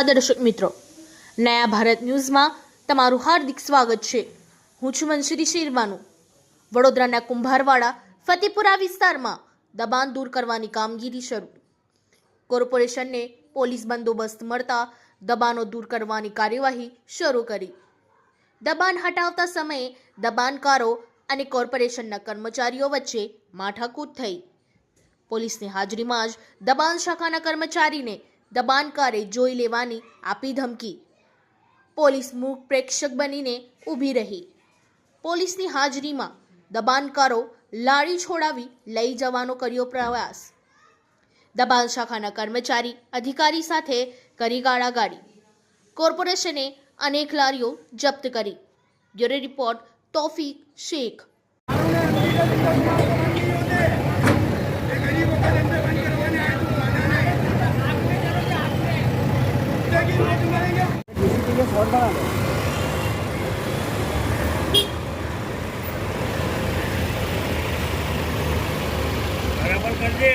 નમસ્કાર દર્શક મિત્રો, નયા ભારત ન્યૂઝમાં તમારું હાર્દિક સ્વાગત છે। હું છું મંસૂરી શેરબાનુ। વડોદરાના કુંભારવાડા ફતેપુરા વિસ્તારમાં દબાણ દૂર કરવાની કામગીરી શરૂ। કોર્પોરેશનને પોલીસ બંદોબસ્ત મળતા દબાણો દૂર કરવાની કાર્યવાહી શરૂ કરી। દબાણ હટાવતા સમયે દબાણકારો અને કોર્પોરેશનના કર્મચારીઓ વચ્ચે માથાકૂટ થઈ। પોલીસની હાજરીમાં જ દબાણ શાખાના કર્મચારીને દબાણકારે જોઈ લેવાની આપી ધમકી। પોલીસ મૂક પ્રેક્ષક બનીને ઊભી રહી। પોલીસની હાજરીમાં દબાણકારો લાડી છોડાવી લઈ જવાનો કર્યો પ્રયાસ। દબાણ શાખાના કર્મચારી અધિકારી સાથે કરી ગાળાગાળી। કોર્પોરેશને અનેક લારીઓ જપ્ત કરી। Bureau report Taufiq Sheikh. बराबर कर दे।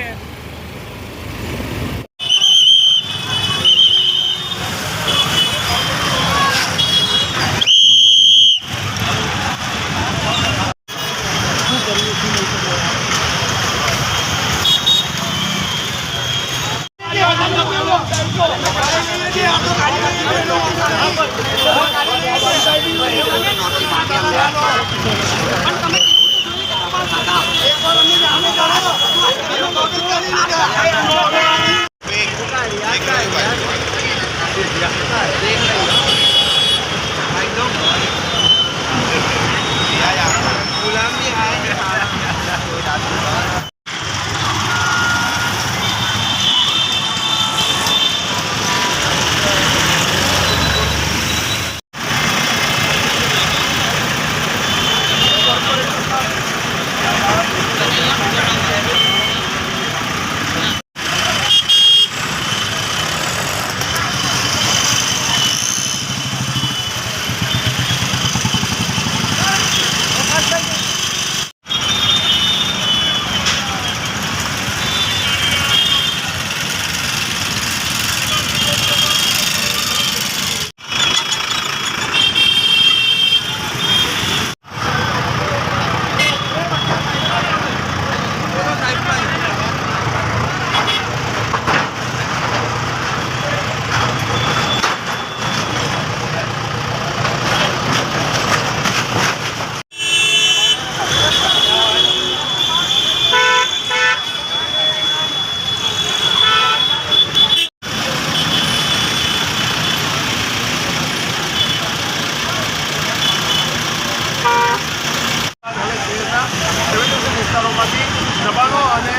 દબાણો અને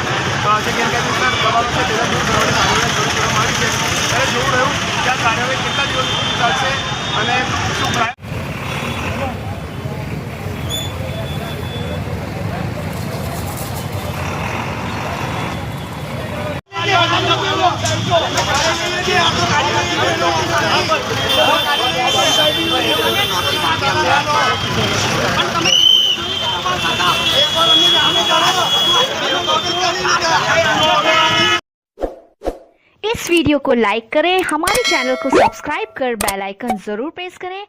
જે ગેરકાયદેસર દબાણો છે તેના દૂર કરવાની કાર્યવાહી શરૂ કરવામાં આવી છે। ત્યારે જોવું રહ્યું કે આ કાર્યવાહી કેટલા દિવસ સુધી ચાલશે અને શું इस वीडियो को लाइक करें, हमारे चैनल को सब्सक्राइब कर बेल आइकन जरूर प्रेस करें